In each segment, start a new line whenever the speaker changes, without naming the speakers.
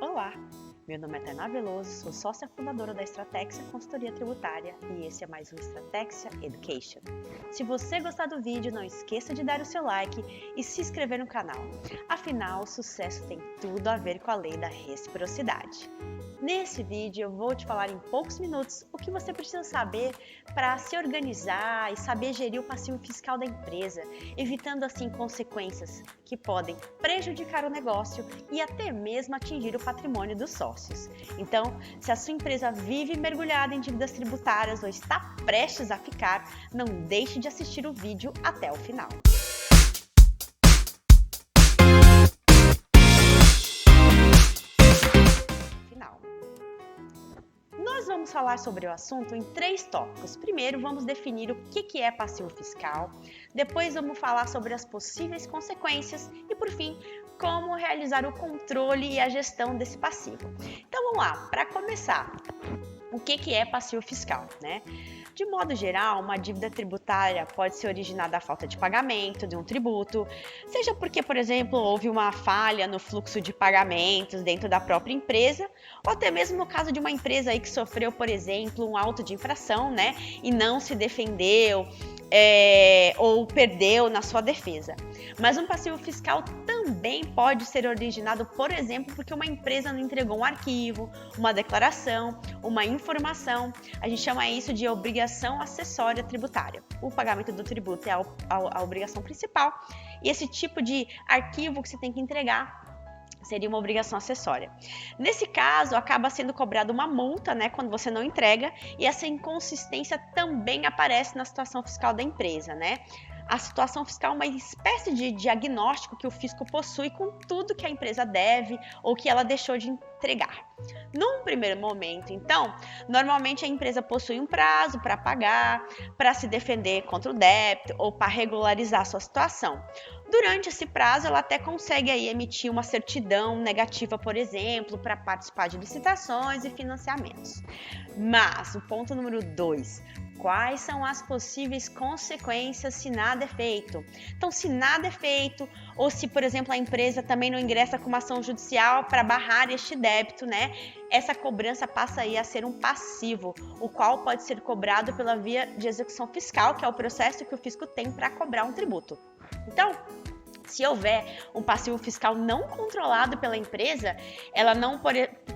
Olá, meu nome é Tainá Veloso, sou sócia fundadora da Stratexia Consultoria Tributária e esse é mais um Stratexia Education. Se você gostar do vídeo, não esqueça de dar o seu like e se inscrever no canal. Afinal, o sucesso tem tudo a ver com a lei da reciprocidade. Nesse vídeo eu vou te falar em poucos minutos o que você precisa saber para se organizar e saber gerir o passivo fiscal da empresa, evitando assim consequências que podem prejudicar o negócio e até mesmo atingir o patrimônio dos sócios. Então, se a sua empresa vive mergulhada em dívidas tributárias ou está prestes a ficar, não deixe de assistir o vídeo até o final. Nós vamos falar sobre o assunto em 3 tópicos. Primeiro, vamos definir o que é passivo fiscal. Depois, vamos falar sobre as possíveis consequências. E, por fim, como realizar o controle e a gestão desse passivo. Então, vamos lá. Para começar, o que é passivo fiscal, né? De modo geral, uma dívida tributária pode ser originada da falta de pagamento de um tributo, seja porque, por exemplo, houve uma falha no fluxo de pagamentos dentro da própria empresa, ou até mesmo no caso de uma empresa aí que sofreu, por exemplo, um auto de infração, né, e não se defendeu, ou perdeu na sua defesa. Mas um passivo fiscal também pode ser originado, por exemplo, porque uma empresa não entregou um arquivo, uma declaração, uma informação. A gente chama isso de obrigação acessória tributária. O pagamento do tributo é a obrigação principal e esse tipo de arquivo que você tem que entregar seria uma obrigação acessória. Nesse caso, acaba sendo cobrada uma multa, né, quando você não entrega, e essa inconsistência também aparece na situação fiscal da empresa, né? A situação fiscal é uma espécie de diagnóstico que o fisco possui com tudo que a empresa deve ou que ela deixou de entregar. Num primeiro momento, então, normalmente a empresa possui um prazo para pagar, para se defender contra o débito ou para regularizar a sua situação. Durante esse prazo, ela até consegue aí emitir uma certidão negativa, por exemplo, para participar de licitações e financiamentos. Mas o ponto número 2, quais são as possíveis consequências se nada é feito? Então, se nada é feito, ou se, por exemplo, a empresa também não ingressa com uma ação judicial para barrar este débito, né? Essa cobrança passa aí a ser um passivo, o qual pode ser cobrado pela via de execução fiscal, que é o processo que o fisco tem para cobrar um tributo. Então, se houver um passivo fiscal não controlado pela empresa, ela não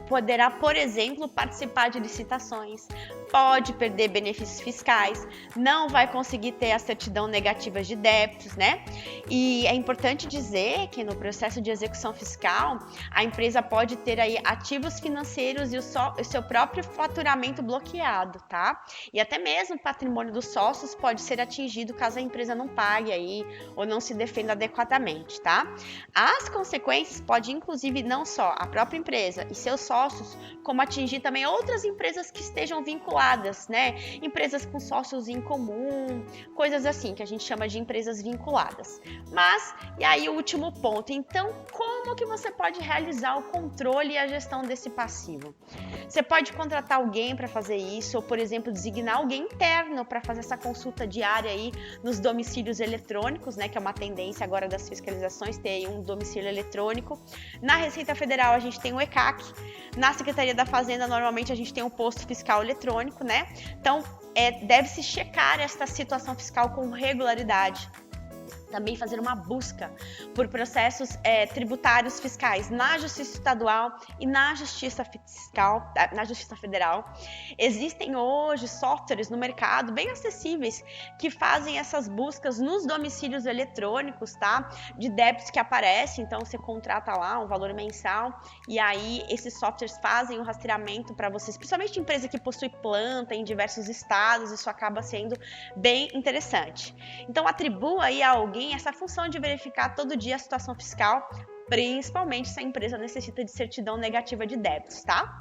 poderá, por exemplo, participar de licitações, pode perder benefícios fiscais, não vai conseguir ter a certidão negativa de débitos, né? E é importante dizer que no processo de execução fiscal, a empresa pode ter aí ativos financeiros e o seu próprio faturamento bloqueado, tá? E até mesmo o patrimônio dos sócios pode ser atingido caso a empresa não pague aí ou não se defenda adequadamente, tá? As consequências podem inclusive não só a própria empresa e seus sócios, como atingir também outras empresas que estejam vinculadas, né? Empresas com sócios em comum, coisas assim que a gente chama de empresas vinculadas. Mas, e aí o último ponto, então como que você pode realizar o controle e a gestão desse passivo? Você pode contratar alguém para fazer isso, ou por exemplo, designar alguém interno para fazer essa consulta diária aí nos domicílios eletrônicos, né? Que é uma tendência agora das fiscalizações, ter aí um domicílio eletrônico. Na Receita Federal a gente tem o ECAC, na Secretaria da Fazenda normalmente a gente tem um posto fiscal eletrônico, né? Então, deve-se checar esta situação fiscal com regularidade. Também fazer uma busca por processos tributários fiscais na Justiça Estadual e na Justiça Fiscal, na Justiça Federal. Existem hoje softwares no mercado bem acessíveis que fazem essas buscas nos domicílios eletrônicos, tá? De débitos que aparecem, então você contrata lá um valor mensal e aí esses softwares fazem o rastreamento para vocês, principalmente empresa que possui planta em diversos estados, isso acaba sendo bem interessante. Então atribua aí a alguém essa função de verificar todo dia a situação fiscal, principalmente se a empresa necessita de certidão negativa de débitos, tá?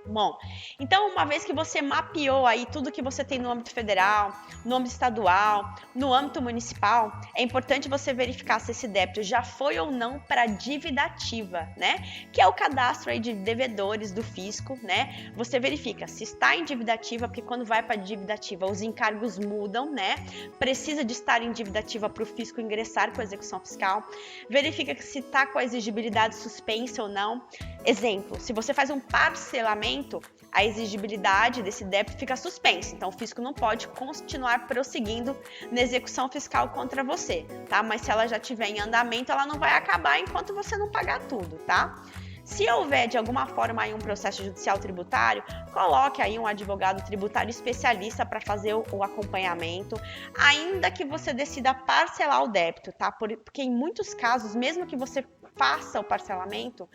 Bom, então uma vez que você mapeou aí tudo que você tem no âmbito federal, no âmbito estadual, no âmbito municipal, é importante você verificar se esse débito já foi ou não para dívida ativa, né? Que é o cadastro aí de devedores do fisco, né? Você verifica se está em dívida ativa, porque quando vai para dívida ativa os encargos mudam, né? Precisa de estar em dívida ativa para o fisco ingressar com a execução fiscal. Verifica se está com a exigibilidade suspensa ou não. Exemplo, se você faz um parcelamento, a exigibilidade desse débito fica suspensa, então o fisco não pode continuar prosseguindo na execução fiscal contra você, tá? Mas se ela já estiver em andamento, ela não vai acabar enquanto você não pagar tudo, tá? Se houver de alguma forma aí um processo judicial tributário, coloque aí um advogado tributário especialista para fazer o acompanhamento, ainda que você decida parcelar o débito, tá? Porque em muitos casos, mesmo que você faça o parcelamento,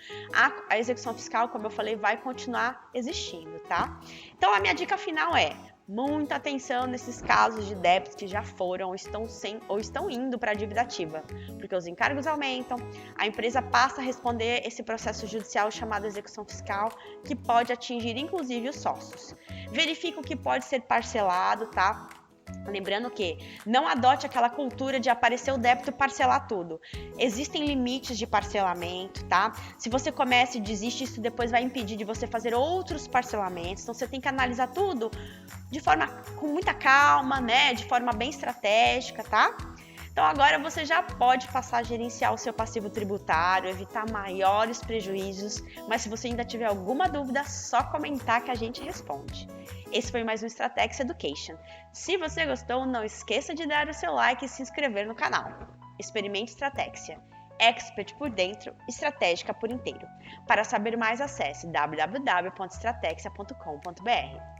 a execução fiscal, como eu falei, vai continuar existindo, tá? Então, a minha dica final é: muita atenção nesses casos de débitos que já foram ou estão indo para a dívida ativa, porque os encargos aumentam, a empresa passa a responder esse processo judicial chamado execução fiscal, que pode atingir inclusive os sócios. Verifica o que pode ser parcelado, tá? Lembrando que não adote aquela cultura de aparecer o débito e parcelar tudo. Existem limites de parcelamento, tá? Se você começa e desiste, isso depois vai impedir de você fazer outros parcelamentos. Então você tem que analisar tudo de forma com muita calma, né? De forma bem estratégica, tá? Então agora você já pode passar a gerenciar o seu passivo tributário, evitar maiores prejuízos, mas se você ainda tiver alguma dúvida, só comentar que a gente responde. Esse foi mais um Stratex Education. Se você gostou, não esqueça de dar o seu like e se inscrever no canal. Experimente Stratexia. Expert por dentro, estratégica por inteiro. Para saber mais, acesse www.stratexia.com.br.